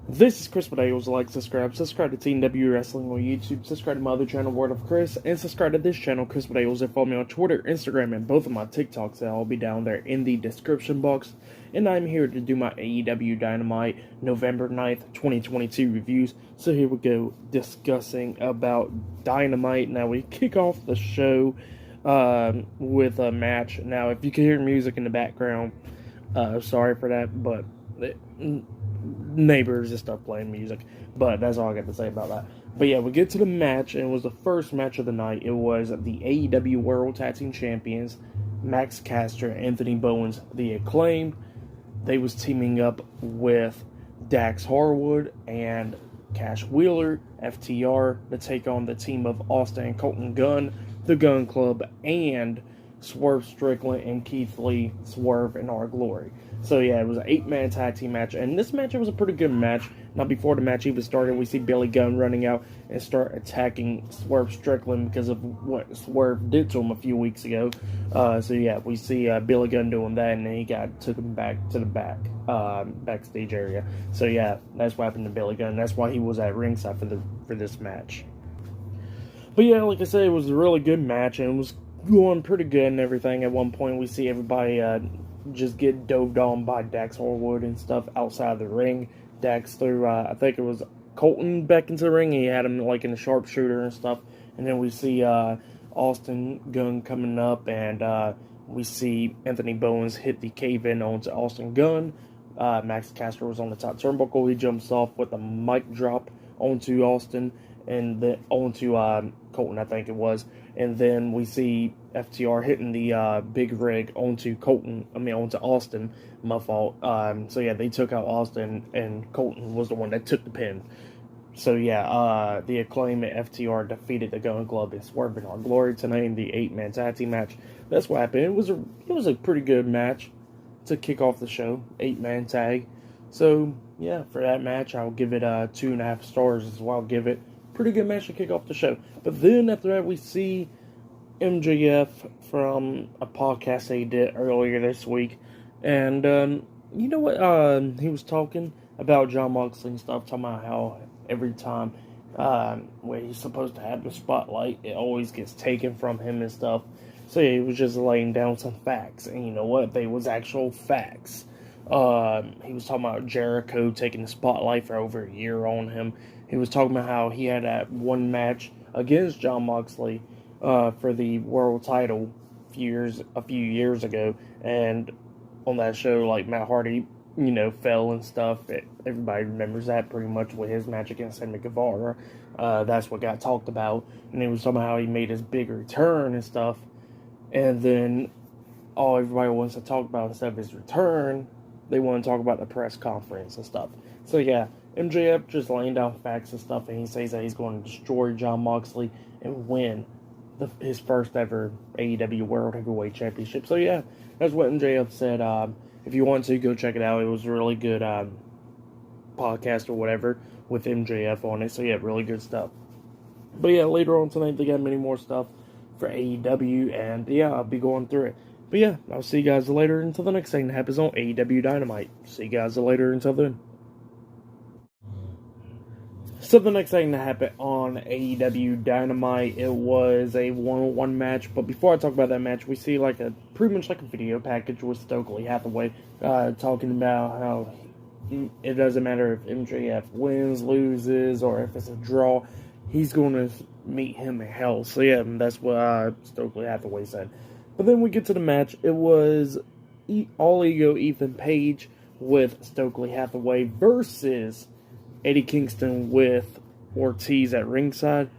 This is Chris Medeiros. Like, subscribe to TNT Wrestling on YouTube, subscribe to my other channel, Word of Chris, and subscribe to this channel, Chris Medeiros, and follow me on Twitter, Instagram, and both of my TikToks. They'll all be down there in the description box. And I'm here to do my AEW Dynamite November 9th, 2022 reviews. So here we go, discussing about Dynamite. Now we kick off the show with a match. Now, if you can hear music in the background, sorry for that, but neighbors and stuff playing music, but that's all I got to say about that. But yeah, we get to the match, and it was the first match of the night. It was the AEW World Tag Team Champions, Max Caster and Anthony Bowens, the Acclaimed. They was teaming up with Dax Harwood and Cash Wheeler, FTR, to take on the team of Austin and Colton Gunn, the Gun Club, and Swerve Strickland and Keith Lee, Swerve in Our Glory. So yeah, it was an 8-man tag team match, and this match was a pretty good match. Now, before the match even started, we see Billy Gunn running out and start attacking Swerve Strickland because of what Swerve did to him a few weeks ago. So yeah, we see Billy Gunn doing that, and then he took him back to the backstage area. So yeah, that's what happened to Billy Gunn. That's why he was at ringside for this match. But yeah, like I said, it was a really good match, and it was going pretty good and everything. At one point, we see everybody just get doved on by Dax Harwood and stuff outside the ring. Dax threw, I think it was Colton back into the ring. He had him like in a sharpshooter and stuff. And then we see Austin Gunn coming up, and we see Anthony Bowens hit the cave-in onto Austin Gunn. Max Caster was on the top turnbuckle. He jumps off with a mic drop onto Austin, and then onto Colton, I think it was. And then we see FTR hitting the big rig onto Austin. My fault. So yeah, they took out Austin, and Colton was the one that took the pin. So yeah, the Acclaim at FTR defeated the Gun Club and Swerve in Our Glory tonight in the 8-man tag team match. That's what happened. It was a pretty good match to kick off the show, 8-man tag. So yeah, for that match, I'll give it 2.5 stars as well. I'll give it pretty good match to kick off the show. But then after that, we see MJF from a podcast they did earlier this week. And you know what? He was talking about Jon Moxley and stuff, talking about how every time where he's supposed to have the spotlight, it always gets taken from him and stuff. So yeah, he was just laying down some facts. And you know what? They was actual facts. He was talking about Jericho taking the spotlight for over a year on him. He was talking about how he had that one match against Jon Moxley for the world title a few years ago, and on that show, like, Matt Hardy, fell and stuff. Everybody remembers that pretty much with his match against Guevara. That's what got talked about, and it was somehow he made his big return and stuff. And then all everybody wants to talk about instead of his return, they want to talk about the press conference and stuff. So yeah, MJF just laying down facts and stuff, and he says that he's going to destroy Jon Moxley and win his first ever AEW World Heavyweight Championship. So yeah, that's what MJF said. If you want to, go check it out. It was a really good podcast or whatever with MJF on it. So yeah, really good stuff. But yeah, later on tonight, they got many more stuff for AEW, and yeah, I'll be going through it. But yeah, I'll see you guys later until the next thing that happens on AEW Dynamite. See you guys later until then. So the next thing that happened on AEW Dynamite, it was a one-on-one match. But before I talk about that match, we see pretty much like a video package with Stokely Hathaway talking about how it doesn't matter if MJF wins, loses, or if it's a draw, he's going to meet him in hell. So yeah, that's what Stokely Hathaway said. But then we get to the match. It was All Ego Ethan Page with Stokely Hathaway versus Eddie Kingston with Ortiz at ringside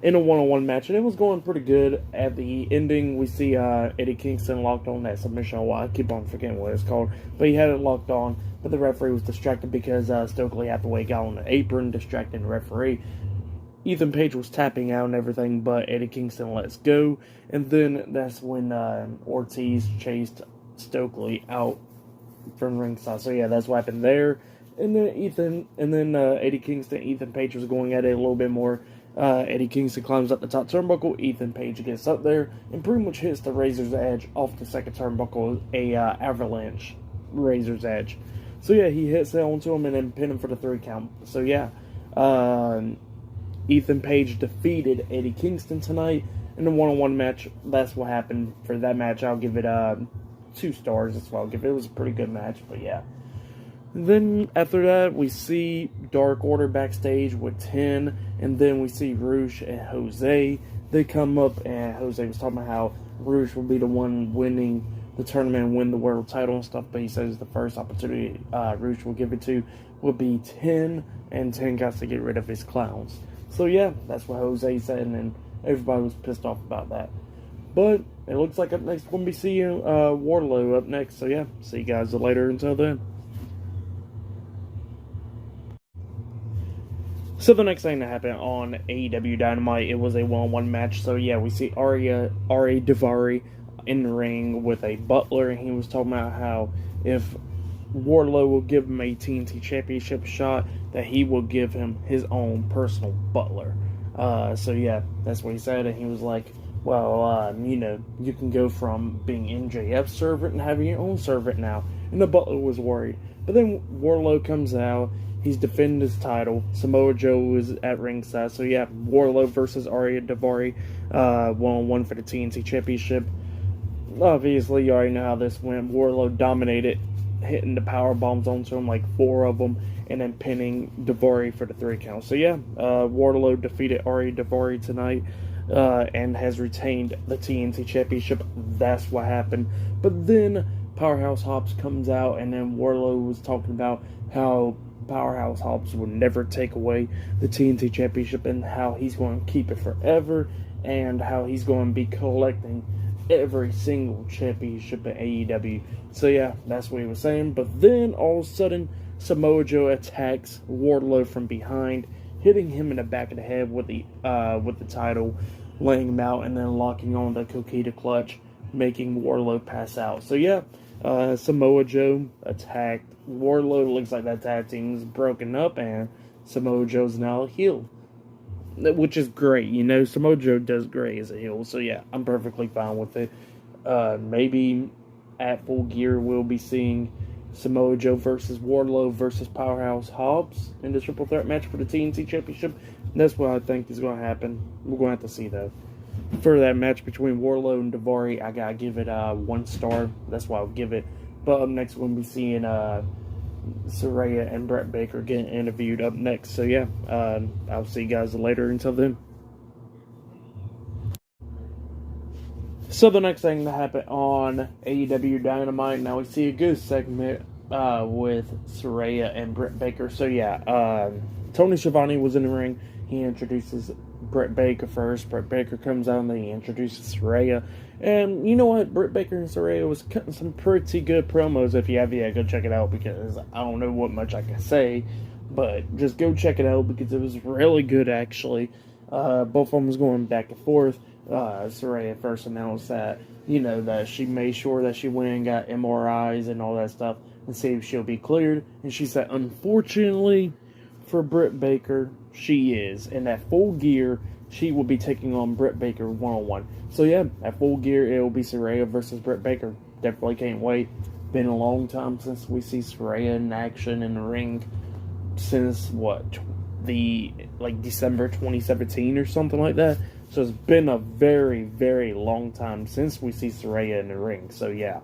in a one-on-one match, and it was going pretty good. At the ending, we see Eddie Kingston locked on that submission. Well, I keep on forgetting what it's called, but he had it locked on, but the referee was distracted because Stokely Hathaway got on the apron, distracting the referee. Ethan Page was tapping out and everything, but Eddie Kingston lets go, and then that's when Ortiz chased Stokely out from ringside. So yeah, that's what happened there. And then Eddie Kingston, Ethan Page was going at it a little bit more. Eddie Kingston climbs up the top turnbuckle. Ethan Page gets up there and pretty much hits the Razor's Edge off the second turnbuckle, a avalanche Razor's Edge. So yeah, he hits it onto him and then pin him for the 3 count. So yeah, Ethan Page defeated Eddie Kingston tonight in a one-on-one match. That's what happened for that match. I'll give it 2 stars as well. It was a pretty good match, but yeah. Then after that, we see Dark Order backstage with 10, and then we see Rush and Jose. They come up, and Jose was talking about how Rush will be the one winning the tournament and win the world title and stuff, but he says the first opportunity Rush will give it to will be 10, and 10 got to get rid of his clowns. So yeah, that's what Jose said, and everybody was pissed off about that. But it looks like up next we're going to be seeing Wardlow up next. So yeah, see you guys later. Until then. So the next thing that happened on AEW Dynamite, it was a one-on-one match. So yeah, we see Ari Daivari in the ring with a butler, and he was talking about how if Wardlow will give him a TNT Championship shot, that he will give him his own personal butler. So yeah, that's what he said, and he was like, well, you can go from being MJF's servant and having your own servant now. And the butler was worried. But then Wardlow comes out. He's defending his title. Samoa Joe is at ringside. So yeah, Wardlow versus Ari Daivari, one-on-one for the TNT Championship. Obviously, you already know how this went. Wardlow dominated, hitting the power bombs onto him, like 4 of them, and then pinning Daivari for the 3 count. So yeah, Wardlow defeated Ari Daivari tonight, and has retained the TNT Championship. That's what happened. But then Powerhouse Hobbs comes out, and then Wardlow was talking about how Powerhouse Hobbs will never take away the TNT Championship, and how he's going to keep it forever, and how he's going to be collecting every single championship in AEW. So yeah, that's what he was saying. But then all of a sudden, Samoa Joe attacks Wardlow from behind, hitting him in the back of the head with the title, laying him out, and then locking on the Coquina clutch, making Wardlow pass out. So yeah, Samoa Joe attacked Wardlow. Looks like that tag team is broken up, and Samoa Joe's now a heel, which is great. Samoa Joe does great as a heel. So yeah, I'm perfectly fine with it. Maybe at Full Gear we'll be seeing Samoa Joe versus Wardlow versus Powerhouse Hobbs in the triple threat match for the TNT Championship. That's what I think is going to happen. We're going to have to see, though. For that match between Wardlow and Daivari, I got to give it 1 star. That's why I'll give it. But up next, we'll be seeing Saraya and Brett Baker getting interviewed up next. So yeah, I'll see you guys later. Until then. So the next thing that happened on AEW Dynamite, now we see a good segment with Saraya and Brett Baker. So yeah, Tony Schiavone was in the ring. He introduces Brett Baker first. Brett Baker comes out and then he introduces Saraya. And you know what? Brett Baker and Saraya was cutting some pretty good promos. If you have, go check it out, because I don't know what much I can say. But just go check it out, because it was really good, actually. Both of them was going back and forth. Saraya first announced that, that she made sure that she went and got MRIs and all that stuff and see if she'll be cleared. And she said, unfortunately for Britt Baker, she is. And at Full Gear, she will be taking on Britt Baker one-on-one. So yeah, at Full Gear, it will be Saraya versus Britt Baker. Definitely can't wait. Been a long time since we see Saraya in action in the ring. Since December 2017 or something like that. So it's been a very, very long time since we see Saraya in the ring. So yeah,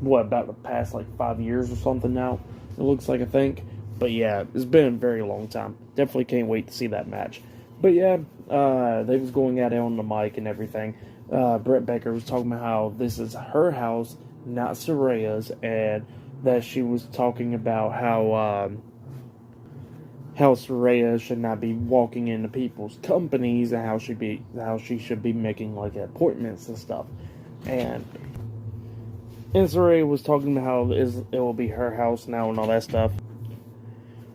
about the past 5 years or something now, it looks like, I think. But yeah, it's been a very long time. Definitely can't wait to see that match. But yeah, they was going at it on the mic and everything. Britt Baker was talking about how this is her house, not Saraya's, and that she was talking about how Saraya should not be walking into people's companies, and how she should be making appointments and stuff. And Saraya was talking about how it will be her house now and all that stuff.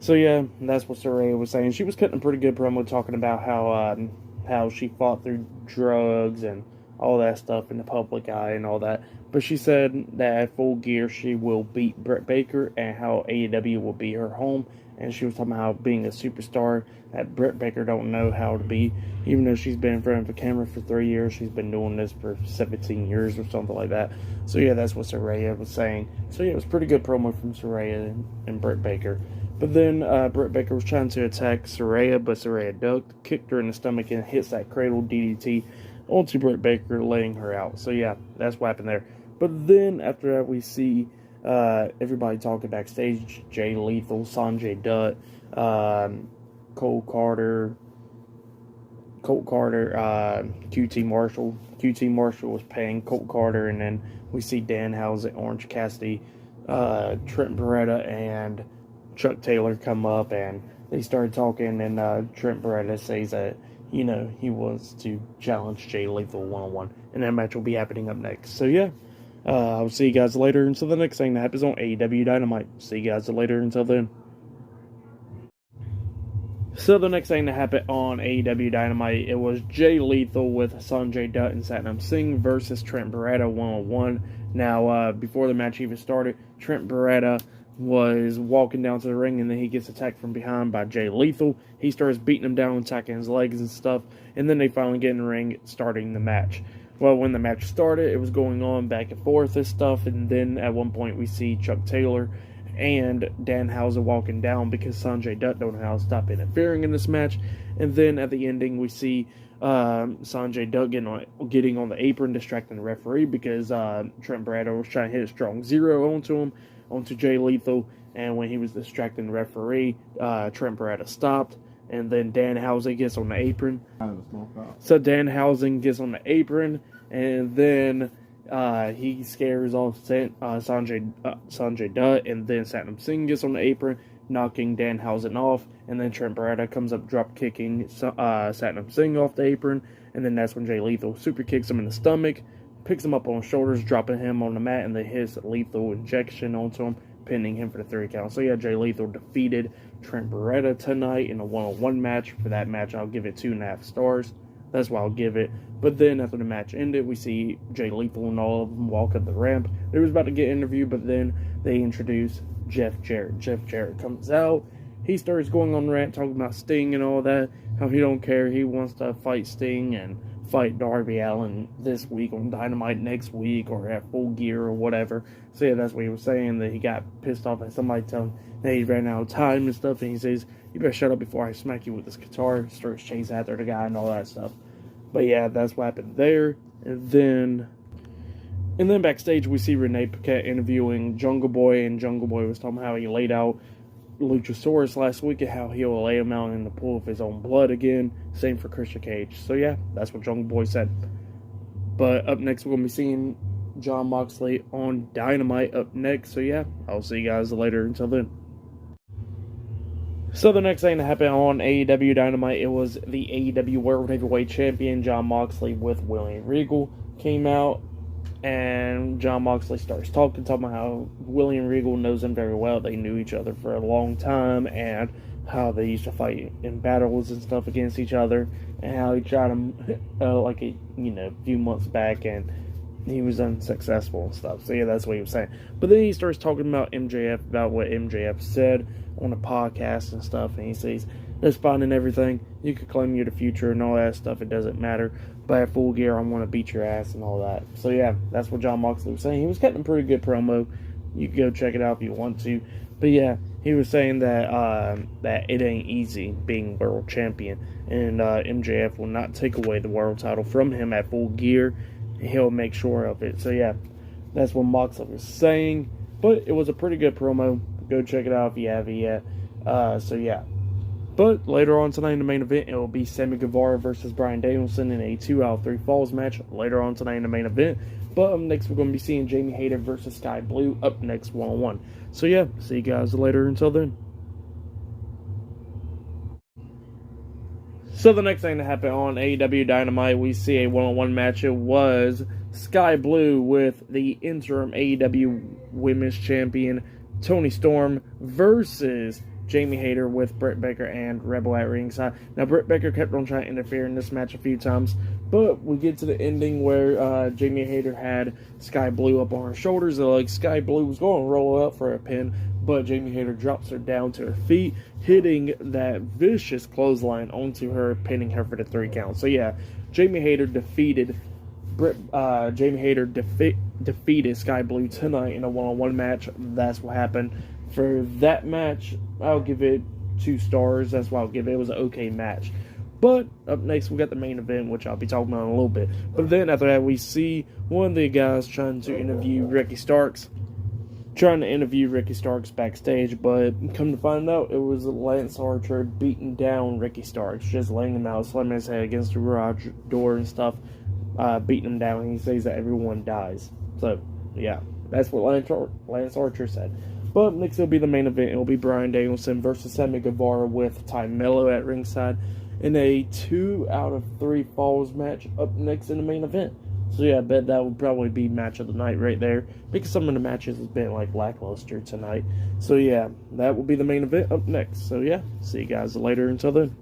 So yeah, that's what Saraya was saying. She was cutting a pretty good promo talking about how she fought through drugs and all that stuff in the public eye and all that. But she said that at Full Gear she will beat Britt Baker and how AEW will be her home. And she was talking about how being a superstar that Britt Baker don't know how to be. Even though she's been in front of a camera for 3 years, she's been doing this for 17 years or something like that. So yeah, that's what Saraya was saying. So yeah, it was pretty good promo from Saraya and Britt Baker. But then Britt Baker was trying to attack Saraya, but Saraya ducked, kicked her in the stomach, and hits that cradle DDT onto Britt Baker, laying her out. So yeah, that's what happened there. But then after that, we see everybody talking backstage. Jay Lethal, Sanjay Dutt, Colt Carter, QT Marshall. QT Marshall was paying Colt Carter, and then we see Danhausen, Orange Cassidy, Trent Beretta, and Chuck Taylor come up, and they started talking, and Trent Beretta says that, you know, he wants to challenge Jay Lethal one-on-one, and that match will be happening up next. So yeah, I'll see you guys later until the next thing that happens on AEW Dynamite. See you guys later until then. So the next thing that happened on AEW Dynamite, it was Jay Lethal with Sanjay Dutt and Satnam Singh versus Trent Beretta one-on-one. Now, before the match even started, Trent Beretta was walking down to the ring, and then he gets attacked from behind by Jay Lethal. He starts beating him down, attacking his legs and stuff, and then they finally get in the ring, starting the match. Well, when the match started, it was going on back and forth and stuff, and then at one point we see Chuck Taylor and Danhausen walking down because Sanjay Dutt don't know how to stop interfering in this match. And then at the ending, we see Sanjay Dutt getting on the apron, distracting the referee because Trent Beretta was trying to hit a strong zero onto Jay Lethal, and when he was distracting the referee, Trent Beretta stopped, and then Danhausen gets on the apron. So Danhausen gets on the apron, and then he scares off Sanjay Dutt, and then Satnam Singh gets on the apron, knocking Danhausen off, and then Trent Beretta comes up drop kicking Satnam Singh off the apron, and then that's when Jay Lethal super kicks him in the stomach, picks him up on his shoulders, dropping him on the mat, and then hits lethal injection onto him, pinning him for the 3 count. So yeah, Jay Lethal defeated Trent Beretta tonight in a one-on-one match. For that match, I'll give it 2.5 stars. That's why I'll give it. But then after the match ended, we see Jay Lethal and all of them walk up the ramp. They was about to get interviewed, but then they introduce Jeff Jarrett. Jeff Jarrett comes out. He starts going on the rant, talking about Sting and all that, how he don't care. He wants to fight Sting and fight Darby Allin this week on Dynamite next week or at Full Gear or whatever. So yeah, that's what he was saying, that he got pissed off at somebody telling him that he ran out of time and stuff, and he says, "You better shut up before I smack you with this guitar." Starts chasing after the guy and all that stuff. But yeah, that's what happened there. And then backstage we see Renee Paquette interviewing Jungle Boy, and Jungle Boy was talking about how he laid out Luchasaurus last week and how he'll lay him out in the pool of his own blood again. Same for Christian Cage. So yeah, that's what Jungle Boy said. But up next, we're going to be seeing Jon Moxley on Dynamite up next. So yeah, I'll see you guys later. Until then. So the next thing that happened on AEW Dynamite, it was the AEW World Heavyweight Champion Jon Moxley with William Regal came out. And Jon Moxley starts talking about how William Regal knows him very well. They knew each other for a long time, and how they used to fight in battles and stuff against each other, and how he tried him a few months back, and he was unsuccessful and stuff. So yeah, that's what he was saying. But then he starts talking about MJF, about what MJF said on a podcast and stuff, and he says, "That's fine and everything. You could claim you're the future and all that stuff. It doesn't matter. But at Full Gear, I want to beat your ass and all that." So yeah, that's what Jon Moxley was saying. He was cutting a pretty good promo. You can go check it out if you want to. But yeah, he was saying that that it ain't easy being world champion, and MJF will not take away the world title from him at Full Gear. He'll make sure of it. So yeah, that's what Moxley was saying. But it was a pretty good promo. Go check it out if you haven't yet. So yeah. But later on tonight in the main event, it will be Sammy Guevara versus Bryan Danielson in a 2 out of 3 falls match later on tonight in the main event. But up next, we're going to be seeing Jamie Hayter versus Sky Blue up next one-on-one. So yeah, see you guys later. Until then. So the next thing that happened on AEW Dynamite, we see a one-on-one match. It was Sky Blue with the interim AEW Women's Champion Toni Storm versus Jamie Hayter with Britt Baker and Rebel at ringside. Now, Britt Baker kept on trying to interfere in this match a few times, But we get to the ending where Jamie Hayter had Sky Blue up on her shoulders. And like Sky Blue was going to roll up for a pin, but Jamie Hayter drops her down to her feet, hitting that vicious clothesline onto her, pinning her for the 3 count. So yeah, Jamie Hayter defeated defeated Sky Blue tonight in a one-on-one match. That's what happened. For that match, I'll give it 2 stars. That's why I'll give it. It was an okay match. But up next, we got the main event, which I'll be talking about in a little bit. But then after that, we see one of the guys trying to interview Ricky Starks backstage. But come to find out, it was Lance Archer beating down Ricky Starks, just laying him out, slamming his head against the garage door and stuff, beating him down. And he says that everyone dies. So, yeah, that's what Lance Archer said. But next, it'll be the main event. It'll be Bryan Danielson versus Sammy Guevara with Ty Mello at ringside, in a 2 out of 3 falls match up next in the main event. So yeah, I bet that will probably be match of the night right there, because some of the matches has been like lackluster tonight. So yeah, that will be the main event up next. So yeah, see you guys later. Until then.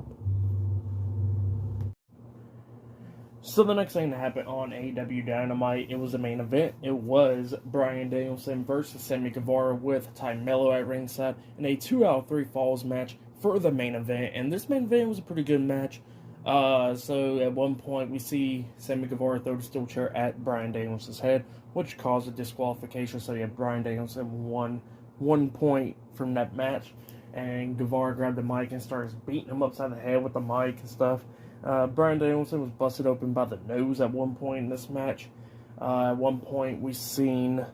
So the next thing that happened on AEW Dynamite, it was the main event. It was Bryan Danielson versus Sammy Guevara with Ty Mello at ringside in a 2 out of 3 falls match for the main event. And this main event was a pretty good match. So at one point we see Sammy Guevara throw the steel chair at Bryan Danielson's head, which caused a disqualification. So yeah, Bryan Danielson won 1 point from that match. And Guevara grabbed the mic and starts beating him upside the head with the mic and stuff. Bryan Danielson was busted open by the nose at one point in this match. At one point, we seen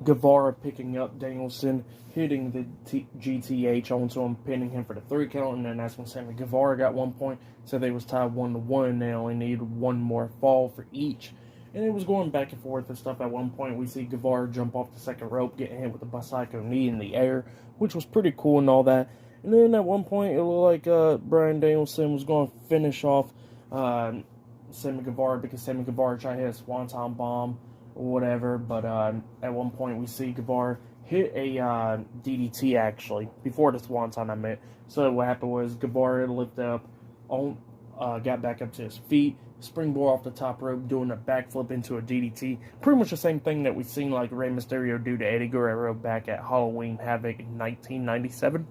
Guevara picking up Danielson, hitting the GTH onto him, pinning him for the 3 count, and then that's when Sammy Guevara got 1 point. So they was tied 1-1. They only needed 1 more fall for each. And it was going back and forth and stuff. At one point, we see Guevara jump off the second rope, getting hit with a Psycho knee in the air, which was pretty cool and all that. And then at one point, it looked like Bryan Danielson was going to finish off Sammy Guevara, because Sammy Guevara tried to hit a Swanton Bomb or whatever. But at one point, we see Guevara hit a DDT, actually, before the Swanton, I meant. So what happened was Guevara lifted up, got back up to his feet, springboard off the top rope, doing a backflip into a DDT. Pretty much the same thing that we've seen like Rey Mysterio do to Eddie Guerrero back at Halloween Havoc in 1997.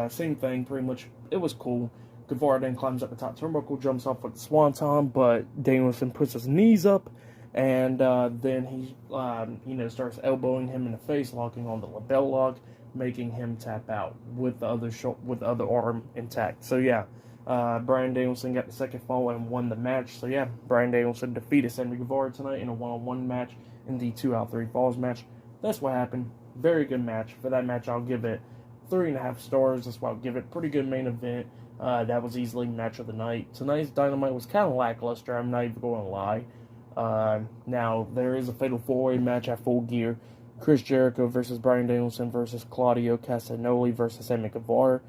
Same thing, pretty much. It was cool. Guevara then climbs up the top turnbuckle, jumps off with the Swanton, but Danielson puts his knees up, and then he, starts elbowing him in the face, locking on the label lock, making him tap out with the other arm intact. So yeah, Bryan Danielson got the second fall and won the match. So yeah, Bryan Danielson defeated Sammy Guevara tonight in a 1-on-1 match in the 2 out of 3 falls match. That's what happened. Very good match. For that match, I'll give it 3.5 stars. That's why I'll give it. Pretty good main event. That was easily match of the night. Tonight's Dynamite was kind of lackluster. I'm not even going to lie. Now, there is a Fatal 4-Way match at Full Gear. Chris Jericho versus Bryan Danielson versus Claudio Castagnoli versus Sammy Guevara.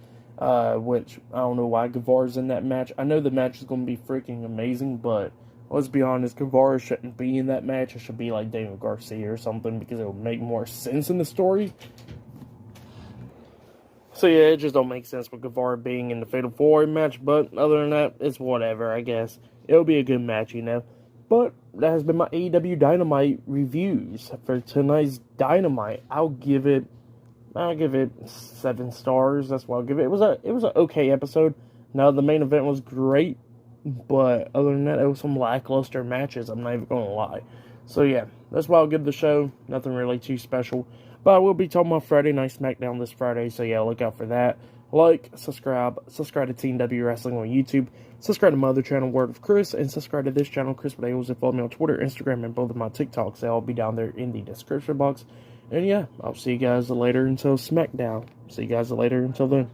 Which, I don't know why Guevara's in that match. I know the match is going to be freaking amazing, but let's be honest, Guevara shouldn't be in that match. It should be like Daniel Garcia or something, because it would make more sense in the story. So yeah, it just don't make sense with Guevara being in the Fatal 4-Way match, but other than that, it's whatever, I guess. It'll be a good match, But that has been my AEW Dynamite reviews for tonight's Dynamite. I'll give it 7 stars. That's what I'll give it. It was an okay episode. Now, the main event was great, but other than that, it was some lackluster matches. I'm not even going to lie. So yeah, that's why I'll give the show. Nothing really too special. But I will be talking about Friday Night SmackDown this Friday, so yeah, look out for that. Like, subscribe to TNW Wrestling on YouTube, subscribe to my other channel, Word of Chris, and subscribe to this channel, Chris Videos, and follow me on Twitter, Instagram, and both of my TikToks. They'll all be down there in the description box. And yeah, I'll see you guys later until SmackDown. See you guys later until then.